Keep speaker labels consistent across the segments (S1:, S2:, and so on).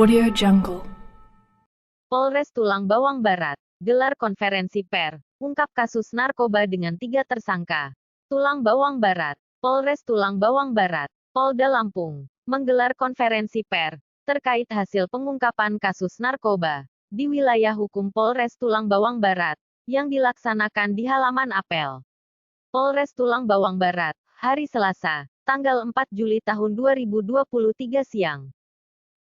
S1: Audio Jungle.
S2: Polres Tulang Bawang Barat gelar konferensi pers, ungkap kasus narkoba dengan 3 tersangka. Tulang Bawang Barat, Polres Tulang Bawang Barat, Polda Lampung, menggelar konferensi pers terkait hasil pengungkapan kasus narkoba di wilayah hukum Polres Tulang Bawang Barat yang dilaksanakan di halaman apel Polres Tulang Bawang Barat, hari Selasa, tanggal 4 Juli tahun 2023 siang.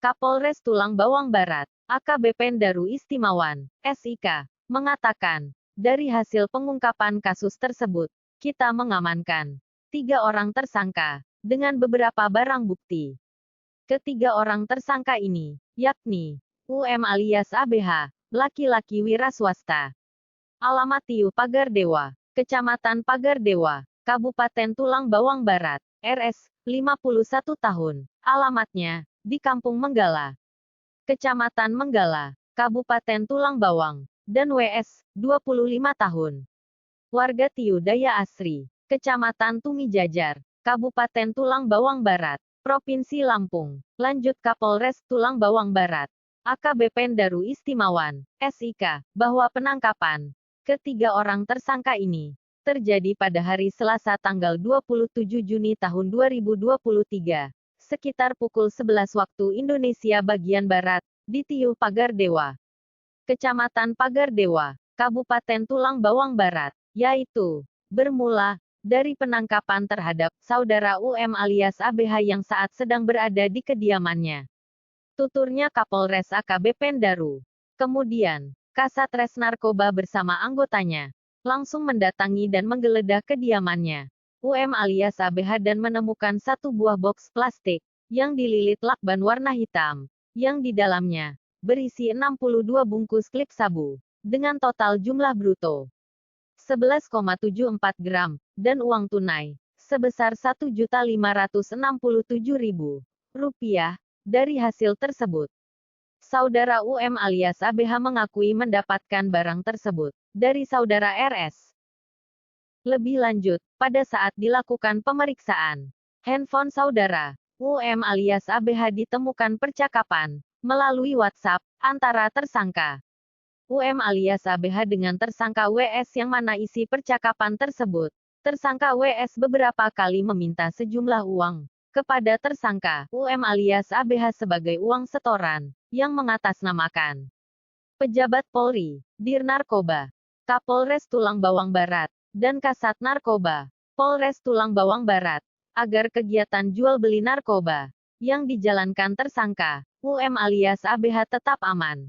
S2: Kapolres Tulang Bawang Barat, AKBP Daru Istimawan, SIK, mengatakan, dari hasil pengungkapan kasus tersebut, kita mengamankan 3 orang tersangka, dengan beberapa barang bukti. Ketiga orang tersangka ini, yakni, UM alias ABH, laki-laki wira swasta. Alamat Tiu Pagardewa, Kecamatan Pagardewa, Kabupaten Tulang Bawang Barat, RS, 51 tahun, alamatnya, di Kampung Menggala, Kecamatan Menggala, Kabupaten Tulang Bawang, dan WS, 25 tahun. Warga Tiu Daya Asri, Kecamatan Tumi Jajar, Kabupaten Tulang Bawang Barat, Provinsi Lampung. Lanjut Kapolres Tulang Bawang Barat, AKBP Daru Istimawan, SIK, bahwa penangkapan ketiga orang tersangka ini terjadi pada hari Selasa tanggal 27 Juni tahun 2023. Sekitar pukul 11 waktu Indonesia bagian Barat, di Tiu Pagardewa, Kecamatan Pagardewa, Kabupaten Tulang Bawang Barat, yaitu, bermula, dari penangkapan terhadap saudara UM alias ABH yang saat sedang berada di kediamannya. Tuturnya Kapolres AKBP Daru. Kemudian, Kasatres Narkoba bersama anggotanya, langsung mendatangi dan menggeledah kediamannya. UM alias ABH dan menemukan 1 buah box plastik, yang dililit lakban warna hitam, yang di dalamnya, berisi 62 bungkus klip sabu, dengan total jumlah bruto 11,74 gram, dan uang tunai, sebesar Rp1.567.000. Dari hasil tersebut, saudara UM alias ABH mengakui mendapatkan barang tersebut, dari saudara RS. Lebih lanjut, pada saat dilakukan pemeriksaan, handphone saudara UM alias ABH ditemukan percakapan melalui WhatsApp antara tersangka UM alias ABH dengan tersangka WS yang mana isi percakapan tersebut. Tersangka WS beberapa kali meminta sejumlah uang kepada tersangka UM alias ABH sebagai uang setoran yang mengatasnamakan pejabat Polri, Dir Narkoba, Kapolres Tulang Bawang Barat, dan Kasat Narkoba, Polres Tulang Bawang Barat, agar kegiatan jual beli narkoba yang dijalankan tersangka UM alias ABH tetap aman.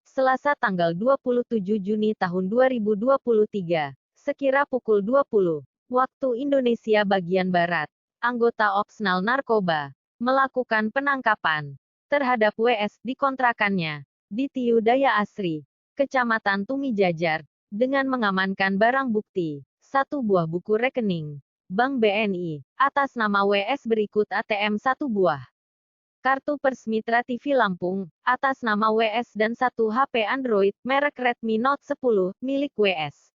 S2: Selasa tanggal 27 Juni tahun 2023, sekira pukul 20 waktu Indonesia bagian Barat, anggota Opsnal Narkoba melakukan penangkapan terhadap WS di kontrakannya di Tiu Daya Asri, Kecamatan Tumi Jajar, dengan mengamankan barang bukti, 1 buah buku rekening Bank BNI, atas nama WS berikut ATM 1 buah. Kartu Pers Mitra TV Lampung, atas nama WS dan 1 HP Android, merek Redmi Note 10, milik WS.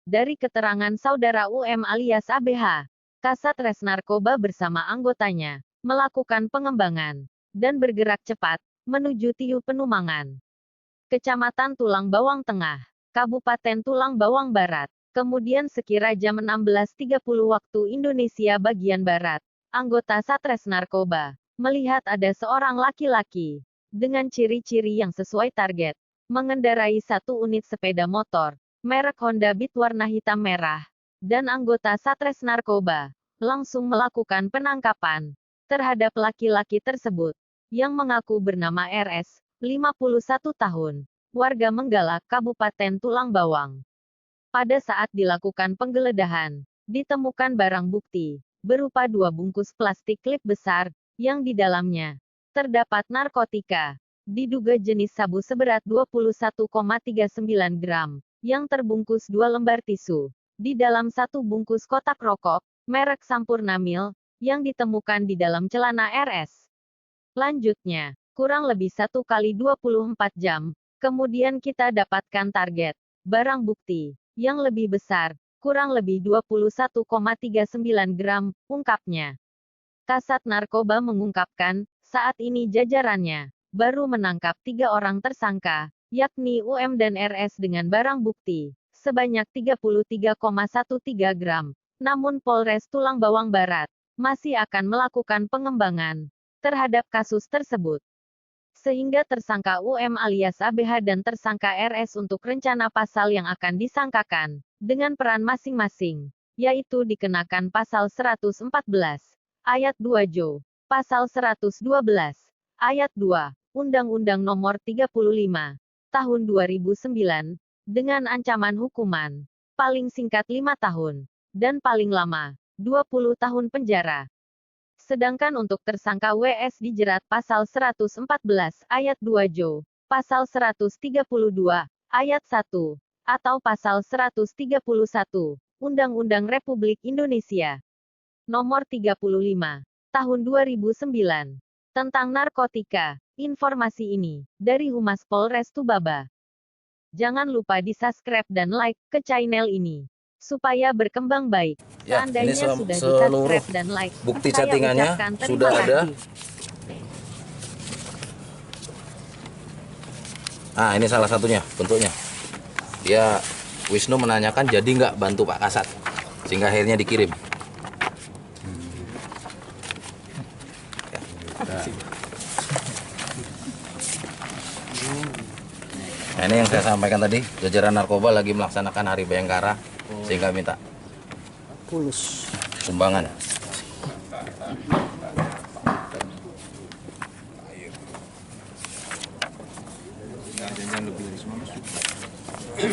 S2: Dari keterangan saudara UM alias ABH, Kasatres Narkoba bersama anggotanya, melakukan pengembangan, dan bergerak cepat, menuju Tiu Penumangan, Kecamatan Tulang Bawang Tengah, Kabupaten Tulang Bawang Barat. Kemudian sekira jam 16.30 waktu Indonesia bagian Barat, anggota Satres Narkoba melihat ada seorang laki-laki dengan ciri-ciri yang sesuai target, mengendarai 1 unit sepeda motor merek Honda Beat warna hitam merah, dan anggota Satres Narkoba langsung melakukan penangkapan terhadap laki-laki tersebut yang mengaku bernama RS, 51 tahun, warga Menggala, Kabupaten Tulang Bawang. Pada saat dilakukan penggeledahan, ditemukan barang bukti, berupa 2 bungkus plastik klip besar, yang di dalamnya terdapat narkotika, diduga jenis sabu seberat 21,39 gram, yang terbungkus 2 lembar tisu, di dalam 1 bungkus kotak rokok, merek Sampurna Mil, yang ditemukan di dalam celana RS. Lanjutnya, kurang lebih 1 kali 24 jam, kemudian kita dapatkan target barang bukti yang lebih besar, kurang lebih 21,39 gram, ungkapnya. Kasat Narkoba mengungkapkan, saat ini jajarannya baru menangkap 3 orang tersangka, yakni UM dan RS dengan barang bukti sebanyak 33,13 gram. Namun Polres Tulang Bawang Barat masih akan melakukan pengembangan terhadap kasus tersebut. Sehingga tersangka UM alias ABH dan tersangka RS untuk rencana pasal yang akan disangkakan dengan peran masing-masing, yaitu dikenakan pasal 114 ayat 2 Jo, pasal 112 ayat 2 Undang-Undang Nomor 35 Tahun 2009 dengan ancaman hukuman paling singkat 5 tahun dan paling lama 20 tahun penjara. Sedangkan untuk tersangka WS dijerat pasal 114 ayat 2 Jo, pasal 132 ayat 1 atau pasal 131 Undang-Undang Republik Indonesia Nomor 35 Tahun 2009 tentang narkotika. Informasi ini dari Humas Polres Tubaba. Jangan lupa di-subscribe dan like ke channel ini supaya berkembang baik.
S1: Ya,
S2: Seandainya
S1: ini
S2: sudah
S1: seluruh
S2: di-subscribe dan like,
S1: bukti
S2: saya
S1: chattingannya
S2: ucapkan terima
S1: sudah ada.
S2: kasih.
S1: Nah, ini salah satunya bentuknya. Dia Wisnu menanyakan jadi nggak bantu Pak Kasat, sehingga akhirnya dikirim. Nah, ini yang saya sampaikan tadi, jajaran narkoba lagi melaksanakan Hari Bayangkara, sehingga minta sumbangan.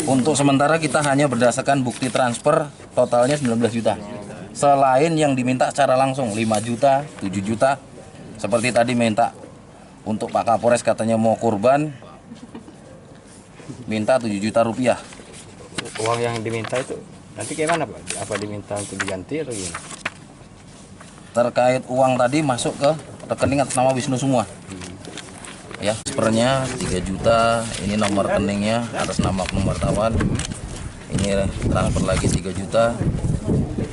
S1: Untuk sementara kita hanya berdasarkan bukti transfer totalnya 19 juta. Selain yang diminta secara langsung 5 juta, 7 juta. Seperti tadi minta untuk Pak Kapolres katanya mau kurban, minta 7 juta rupiah.
S3: Uang yang diminta itu nanti gimana Pak? Apa diminta untuk diganti atau gimana?
S1: Terkait uang tadi masuk ke rekening atas nama Wisnu semua. Ya, sepernya 3 juta, ini nomor rekeningnya atas nama oknum wartawan. Ini transfer lagi 3 juta.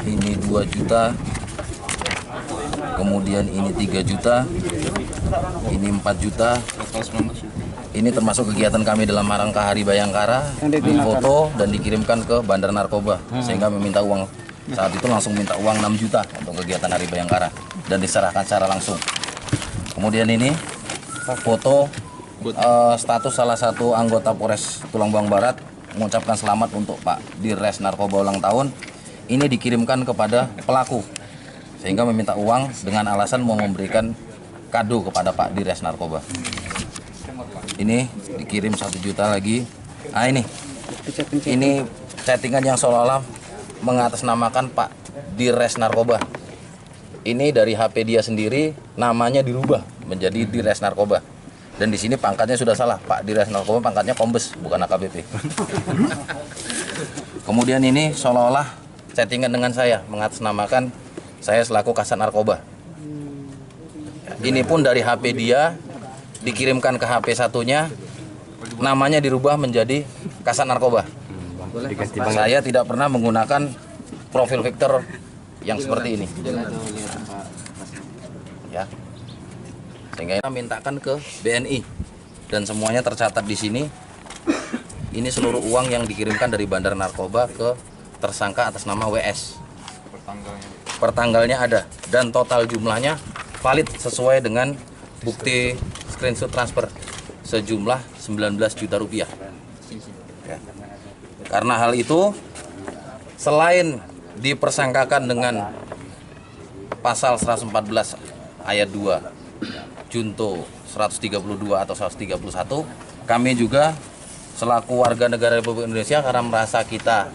S1: Ini 2 juta. Kemudian ini 3 juta. Ini 4 juta. Ini termasuk kegiatan kami dalam rangka Hari Bayangkara, difoto dan dikirimkan ke Bandar Narkoba, sehingga meminta uang. Saat itu langsung minta uang 6 juta untuk kegiatan Hari Bayangkara dan diserahkan secara langsung. Kemudian ini foto status salah satu anggota Polres Tulang Bawang Barat mengucapkan selamat untuk Pak Dirres Narkoba ulang tahun. Ini dikirimkan kepada pelaku, sehingga meminta uang dengan alasan mau memberikan kado kepada Pak Dirres Narkoba. Ini dikirim 1 juta lagi. Ah, ini chattingan yang seolah-olah mengatasnamakan Pak Dirres Narkoba. Ini dari HP dia sendiri, namanya dirubah menjadi Dirres Narkoba. Dan di sini pangkatnya sudah salah, Pak Dirres Narkoba pangkatnya Kombes, bukan AKBP. Kemudian ini seolah-olah chattingan dengan saya, mengatasnamakan saya selaku Kasat Narkoba. Ini pun dari HP dia, dikirimkan ke HP satunya, namanya dirubah menjadi Kasat Narkoba. Saya tidak pernah menggunakan profil Victor yang seperti ini. Ya. Sehingga kita mintakan ke BNI dan semuanya tercatat di sini. Ini seluruh uang yang dikirimkan dari Bandar Narkoba ke tersangka atas nama WS. Pertanggalnya ada dan total jumlahnya valid sesuai dengan bukti screenshot transfer sejumlah 19 juta rupiah. Ya. Karena hal itu, selain dipersangkakan dengan pasal 114 ayat 2 Junto 132 atau 131, kami juga selaku warga negara Republik Indonesia karena merasa kita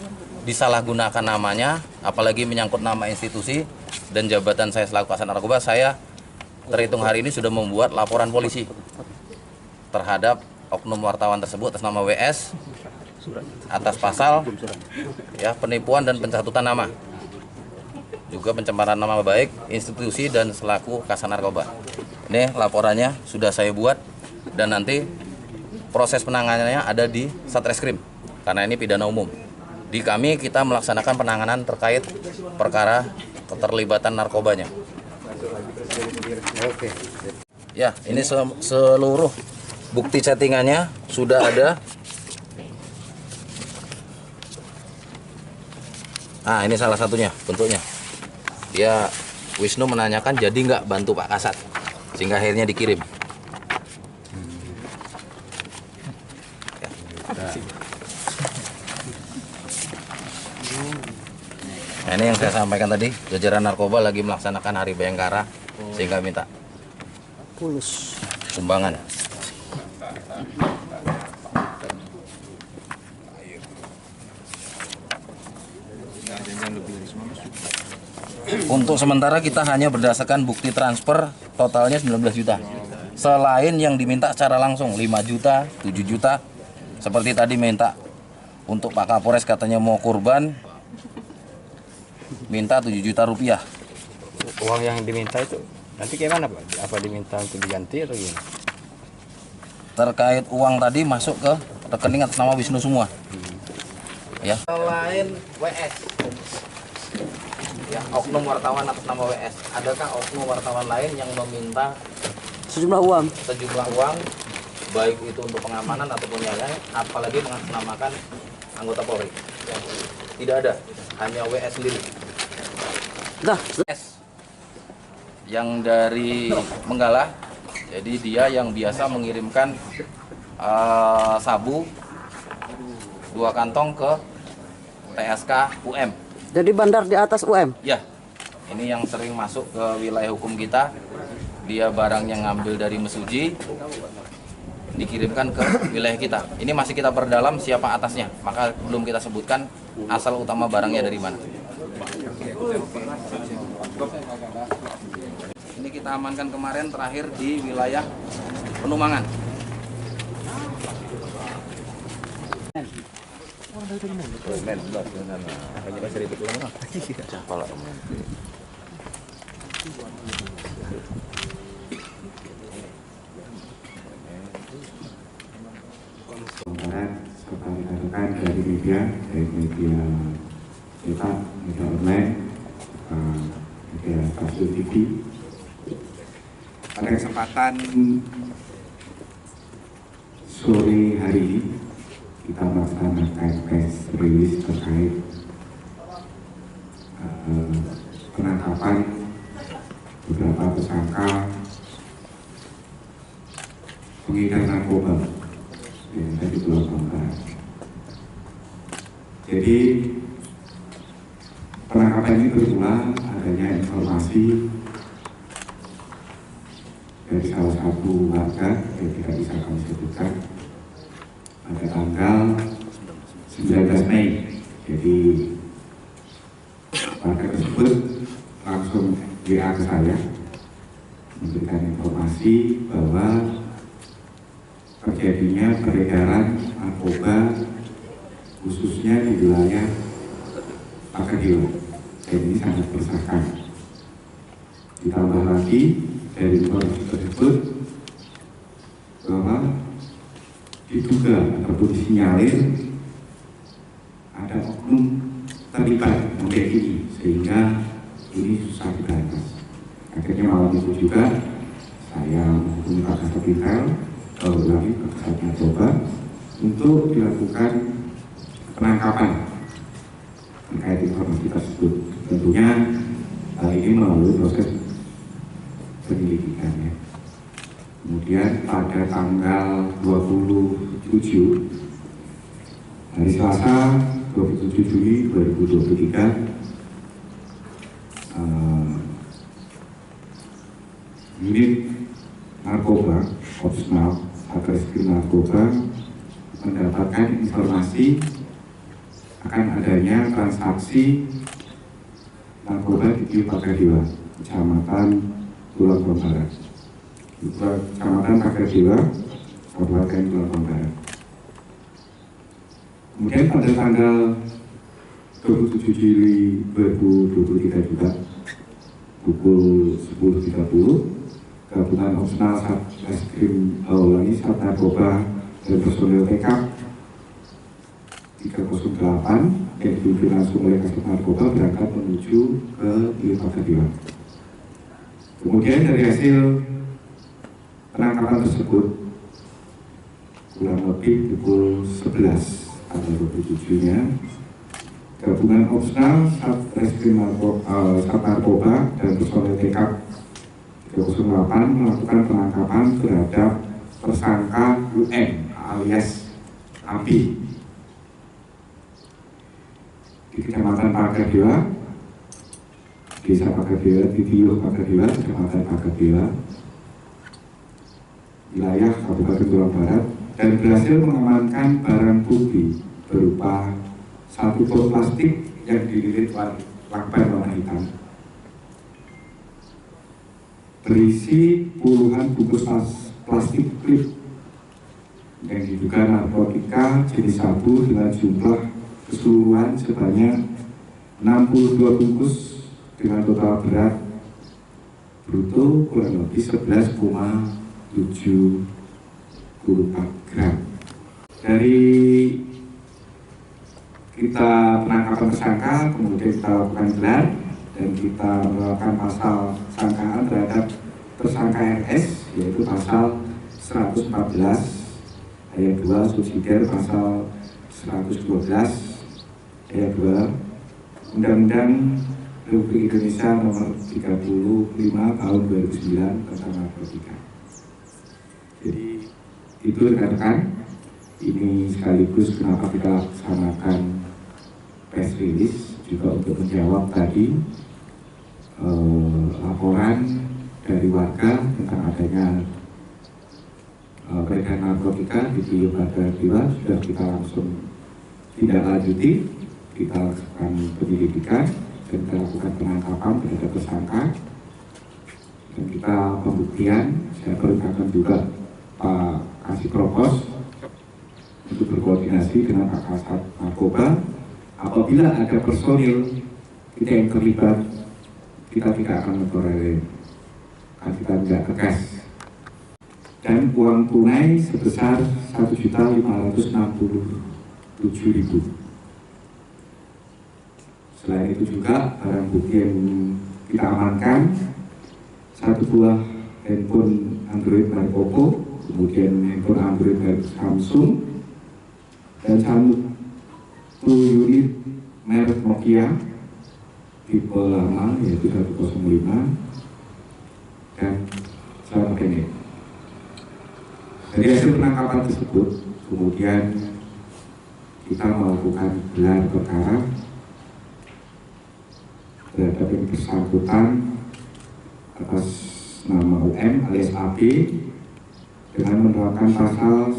S1: disalahgunakan namanya, apalagi menyangkut nama institusi dan jabatan saya selaku Kasat Narkoba, saya terhitung hari ini sudah membuat laporan polisi terhadap oknum wartawan tersebut atas nama WS atas pasal ya penipuan dan pencatutan nama, juga pencemaran nama baik institusi dan selaku Kasat Narkoba. Ini laporannya sudah saya buat dan nanti proses penanganannya ada di Satreskrim karena ini pidana umum. Di kami kita melaksanakan penanganan terkait perkara keterlibatan narkobanya.
S3: Oke.
S1: Ya, ini seluruh bukti chattingannya sudah ada. Nah, ini salah satunya bentuknya. Dia Wisnu menanyakan jadi nggak bantu Pak Kasat, sehingga akhirnya dikirim. Nah, ini yang saya sampaikan tadi, jajaran narkoba lagi melaksanakan Hari Bayangkara, sehingga minta sumbangan. Untuk sementara kita hanya berdasarkan bukti transfer totalnya 19 juta. Selain yang diminta secara langsung 5 juta, 7 juta. Seperti tadi minta untuk Pak Kapolres katanya mau kurban, minta 7 juta rupiah.
S3: Uang yang diminta itu nanti gimana Pak? Apa diminta untuk diganti atau gimana?
S1: Terkait uang tadi masuk ke rekening atas nama Wisnu semua. Ya. Selain WS, ya, oknum wartawan atas nama WS, adakah oknum wartawan lain yang meminta
S4: sejumlah uang
S1: baik itu untuk pengamanan ataupun yang lain, apalagi mengatasnamakan anggota Polri? Tidak ada, hanya WS sendiri.
S4: Nah,
S1: WS yang dari Menggala, jadi dia yang biasa mengirimkan sabu 2 kantong ke TSK UM.
S4: jadi bandar di atas UM.
S1: Ya, ini yang sering masuk ke wilayah hukum kita. Dia barang yang ngambil dari Mesuji, dikirimkan ke wilayah kita. Ini masih kita perdalam siapa atasnya, maka belum kita sebutkan asal utama barangnya dari mana. Ini kita amankan kemarin terakhir di wilayah Penumangan.
S5: serta rekan-rekan dari media cetak, media online, media stasiun TV. Pada kesempatan sore hari ini kita melaksanakan press release terkait penangkapan beberapa tersangka pengedar narkoba yang ada di Pulau Bangka. Jadi penangkapan ini bermula adanya informasi dari salah satu warga yang tidak bisa kami sebutkan pada tanggal 19 Mei. Jadi warga tersebut langsung WA ke saya memberikan informasi bahwa terjadinya peredaran narkoba khususnya di wilayah Pakadila, dan ini sangat meresahkan. Ditambah lagi dari informasi tersebut bahwa diduga ataupun disinyalir ada oknum terlibat ini, sehingga ini susah diberantas. Akhirnya malam itu juga saya menghubungi Pak Kasat Intel lagi ke Kasat Narkoba untuk dilakukan penangkapan terkait informasi tersebut. Tentunya hal ini melalui proses penyelidikan ya. Kemudian pada tanggal 27 hari Selasa 27 Juli 2023 unit narkoba opsional Satreskrim Narkoba mendapatkan informasi akan adanya transaksi narkoba di Pakadila, Kecamatan Tulang Barat. Kecamatan Pakadila, Kabupaten Tulang Barat. Kemudian pada tanggal 27 Juli 2023 juga pukul 10.30 Gabungan Opsional Satreskrim Sat Narkoba dan personil TK 308 yang dipimpin langsung oleh Kasat Narkoba berangkat menuju ke Pakadila. Kemudian dari hasil penangkapan tersebut kurang lebih pukul 11 tanggal 27-nya, gabungan opsional Satreskrim Narkoba dan personel TK 308 melakukan penangkapan terhadap tersangka UM alias Abi di Kecamatan Pagardewa, Desa Pagardewa, di Tiuh Pagardewa, Kecamatan Pagardewa, wilayah Kabupaten Tulang Barat, dan berhasil mengamankan barang bukti berupa satu botol plastik yang dililit lakban warna hitam berisi puluhan bungkus plastik klip yang diduga narkotika jenis sabu dengan jumlah keseluruhan sebanyak 62 bungkus dengan total berat bruto kurang lebih 11,74 gram. Dari kita penangkapan tersangka, kemudian kita lakukan gelar dan kita melakukan pasal sangkaan terhadap tersangka RS, yaitu pasal 114 ayat 2 subsidiar pasal 112 ayat 2 Undang-Undang Republik Indonesia nomor 35 tahun 2009 tentang narkotika. Jadi itu rekan-rekan, ini sekaligus kenapa kita laksanakan press release juga untuk menjawab tadi laporan dari warga tentang adanya peredaran narkotika di Tiuh Pagardewa. Sudah kita langsung tindak lanjuti, kita lakukan penyelidikan dan kita lakukan penangkapan terhadap tersangka dan kita pembuktian. Saya perintahkan juga Pak Kasih Propos untuk berkoordinasi dengan Pak Kasat Narkoba. Apabila ada personil kita yang terlibat, kita tidak akan mentolerir, kita tidak tegas. Dan uang tunai sebesar 1.567.000. Selain itu juga barang bukti yang kita amankan, satu buah handphone Android merek Oppo, kemudian handphone Android merek Samsung, dan satu unit merek Nokia tipe lama yaitu 105 dan selama pendek. Dari hasil penangkapan tersebut, kemudian kita melakukan gelar perkara terhadap yang bersangkutan atas nama UM alias AB dengan menerapkan pasal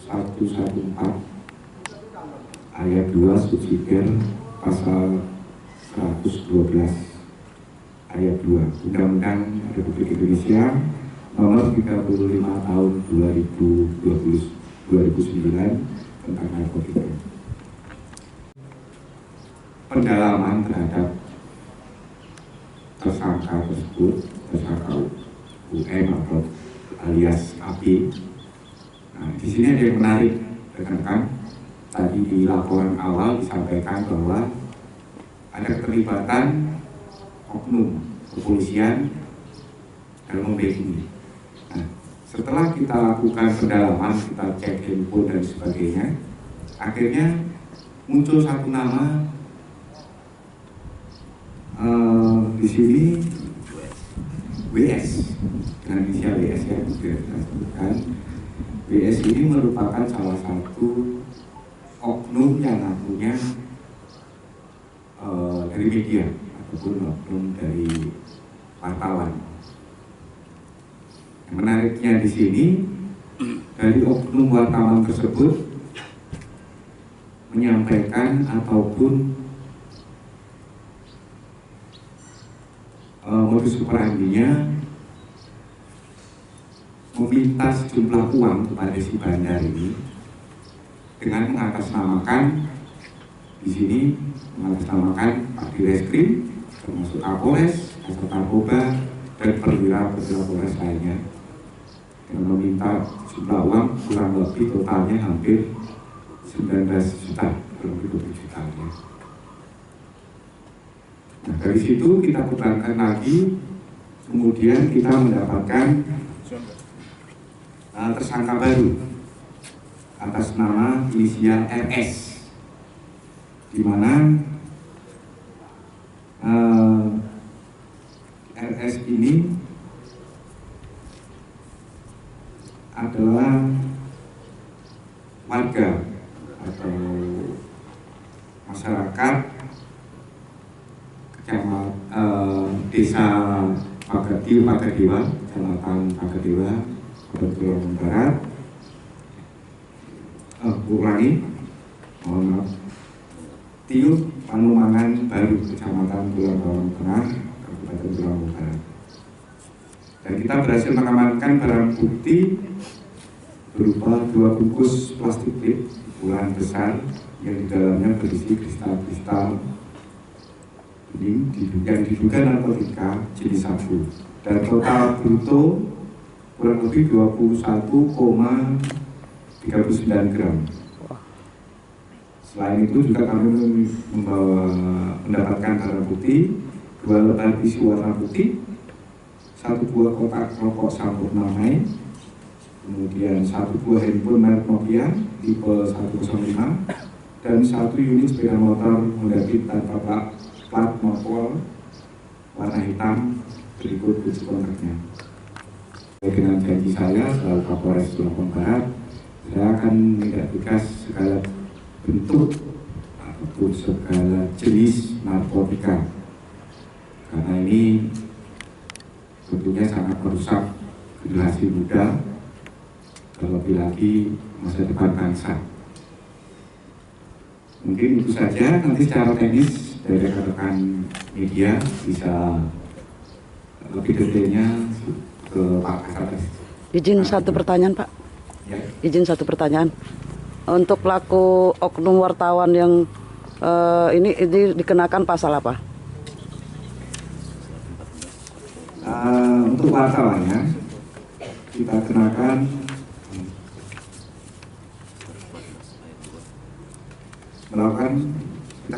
S5: 114 ayat 2 subsidiar pasal 112 ayat 2 Undang-Undang Republik Indonesia nomor 35 tahun 2009 tentang narkotika. Pendalaman terhadap tersangka tersebut, tersangka UM atau alias AB. Nah, di sini ada yang menarik, rekan-rekan. Tadi di laporan awal disampaikan bahwa ada keterlibatan oknum kepolisian dalam membeli ini. Nah, setelah kita lakukan pendalaman, kita cek handphone dan sebagainya, akhirnya muncul satu nama di sini WS dengan inisial WS ya, sudah kita sebutkan. WS ini merupakan salah satu oknum yang ngakunya dari media ataupun oknum dari wartawan. Yang menariknya di sini, dari oknum wartawan tersebut menyampaikan ataupun modus operandinya meminta sejumlah uang kepada si bandar ini dengan mengatasnamakan di sini mengatasnamakan Pak Direskrim, termasuk Kapolres, Kasat Narkoba, dan perwira-perwira Polres lainnya, yang meminta jumlah uang kurang lebih totalnya hampir 19 juta, kurang lebih 20 juta ya. Nah, dari situ kita kembangkan lagi, kemudian kita mendapatkan tersangka baru atas nama inisial RS, di mana RS ini adalah warga atau masyarakat desa Pagadewa, Kecamatan Pagadewa, Kabupaten Barat. Mohon maaf. Tiup Panumangan Baru, Kecamatan Pulau Bawang Tengah, Kabupaten Pulau Barat. Dan kita berhasil mengamankan barang bukti berupa 2 bungkus plastik tape ukuran besar yang di dalamnya berisi kristal-kristal ini yang diduga narkotika jenis sabu, dan total bruto kurang lebih 21,39 gram. Selain itu juga kami mendapatkan barang bukti 2 lembar tisu warna putih, 1 buah kotak rokok Sampurna Main, kemudian 1 buah handphone merek Nokia tipe 105, dan 1 unit sepeda motor Honda Beat tanpa plat motor warna hitam. Berikut kunci kontaknya. Dengan janji saya selaku Kapolres Lampung Barat, saya akan menindak tegas segala bentuk ataupun segala jenis narkotika, karena ini tentunya sangat merusak generasi muda, terlebih lagi masa depan bangsa. Mungkin itu saja, nanti secara teknis dari rekan-rekan media bisa lebih detailnya ke Pak Kasatgas.
S4: Izin satu pertanyaan, Pak.
S5: Ya.
S4: Izin satu pertanyaan. Untuk pelaku oknum wartawan yang ini dikenakan pasal apa?
S5: Untuk wartawannya kita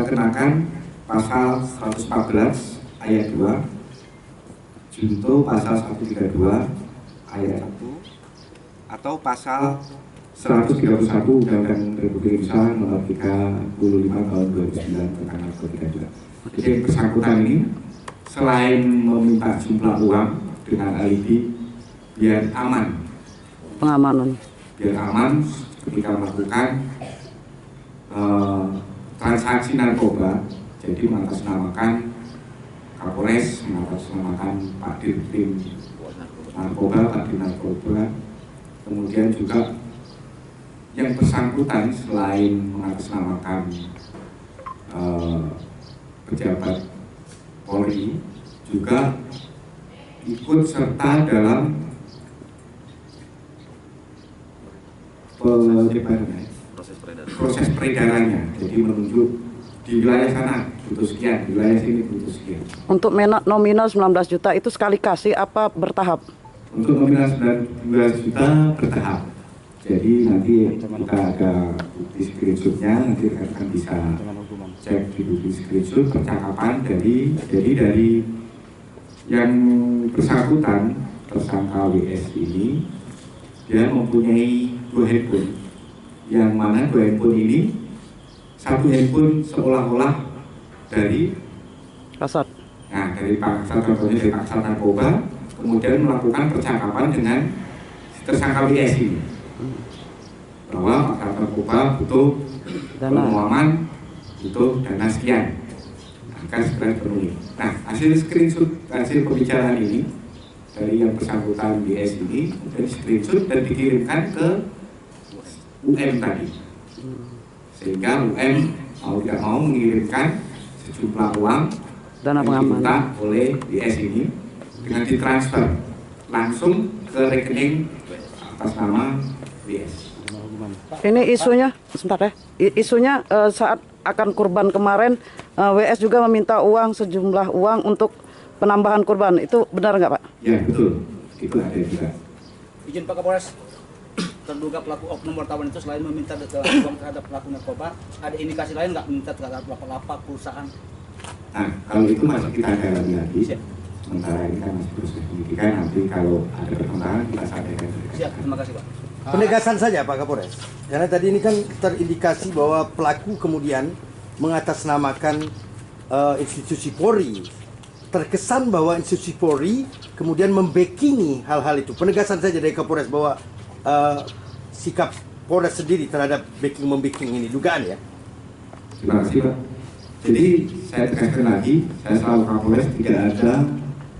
S5: kenakan pasal 114 ayat 2, junto pasal 132 ayat 1, atau pasal 131 Undang-Undang Republik Indonesia Nomor 35 Tahun 2009 tentang narkotika juga. Jadi yang bersangkutan ini selain meminta jumlah uang dengan alibi biar aman,
S4: Pengamanan.
S5: ketika melakukan transaksi narkoba, jadi mengatasnamakan Kapolres, mengatasnamakan Pak Dirkrim Narkoba, Pak Dir Narkoba, kemudian juga yang bersangkutan selain mengatasnamakan pejabat Polri, juga ikut serta dalam proses peredarannya, jadi menunjuk di wilayah sana butuh sekian, di wilayah sini butuh sekian.
S4: Untuk nominal 19 juta itu sekali kasih apa bertahap?
S5: Untuk nominal 19 juta bertahap. Jadi nanti kita ada bukti screenshotnya, nanti rekan-rekan bisa cek di bukti screenshot percakapan dari yang bersangkutan, tersangka WS ini, dia mempunyai 2 handphone, yang mana 2 handphone ini, satu handphone seolah-olah dari
S4: Kasat.
S5: dari Paksat Narkoba, kemudian melakukan percakapan dengan tersangka WS ini, bahwa Paksat Narkoba butuh penguaman, butuh dana sekian, akan segera dipenuhi. Nah, hasil screenshot, hasil pembicaraan ini dari yang bersangkutan WS ini dari screenshot dan dikirimkan ke UM tadi, sehingga UM mau tidak mau mengirimkan sejumlah uang
S4: Dana
S5: yang
S4: pengamanan
S5: diminta oleh WS ini dengan ditransfer langsung ke rekening atas nama WS.
S4: Ini isunya, sebentar ya. Isunya saat akan kurban kemarin, WS juga meminta sejumlah uang untuk penambahan kurban. Itu benar nggak, Pak?
S5: Ya, betul. Itu ada juga.
S6: Izin Pak Kapolres, terduga pelaku oknum wartawan itu selain meminta uang terhadap pelaku narkoba, ada indikasi lain nggak meminta terhadap lapak perusahaan?
S5: Nah, kalau itu masih kita dalami lagi. Sementara ini kan masih proses penyidikan, nanti kalau ada perkembangan kita sampaikan.
S6: Siap, terima kasih Pak.
S7: Penegasan saja Pak Kapolres. Karena tadi ini kan terindikasi bahwa pelaku kemudian mengatasnamakan institusi Polri. Terkesan bahwa institusi Polri kemudian membackingi hal-hal itu. Penegasan saja dari Kapolres bahwa sikap Polres sendiri terhadap backing ini dugaan ya.
S5: Terima kasih Pak. Jadi saya tegaskan lagi, saya selalu Kapolres tidak ada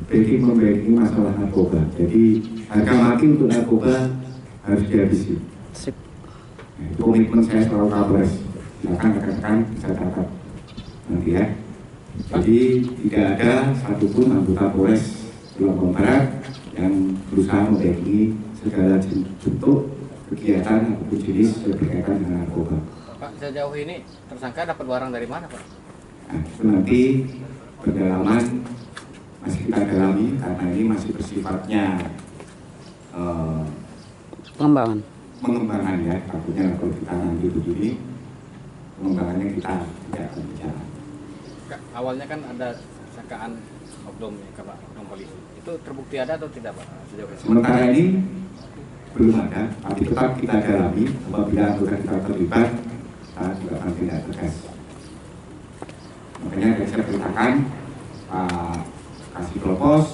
S5: backing masalah narkoba. Jadi harga mati untuk narkoba harus dihabisi.
S4: Sip.
S5: Nah, itu komitmen saya selalu Kapolres. Silakan rekan-rekan saya catat nanti ya. Jadi tidak ada satupun anggota Polres Lampung Barat yang berusaha membackingi segala bentuk kegiatan ataupun jenis berkaitan dengan narkoba.
S3: Pak, sejauh ini tersangka dapat barang dari mana, Pak?
S5: Nah, itu nanti pendalaman masih kita dalami karena ini masih bersifatnya
S4: Pengembangan.
S5: pengembangan ya. Takutnya kalau kita nanti begini pengembangannya kita tidak akan bicara.
S3: Awalnya kan ada sangkaan oknum ya, Pak, oknum polisi. Itu terbukti ada atau tidak, Pak? Sejauh ini?
S5: Sementara ini belum ada, tapi tetap kita dalami apabila anggota kita terlibat, kita juga akan tindak tegas. Makanya saya perintahkan Pak Kasih Propos,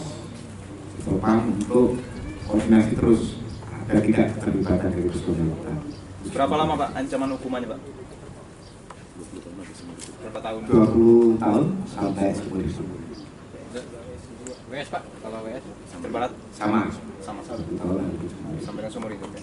S5: Propam untuk koordinasi terus agar tidak terlibatan dari personil kita.
S8: Berapa lama Pak ancaman hukumannya Pak? Berapa tahun?
S5: 20 tahun sampai 10 tahun.
S3: WS, Pak, kalau WS
S8: Sampai barat
S5: Sama.
S8: sama
S5: 20 tahun
S8: sampai kan seumur hidup ya.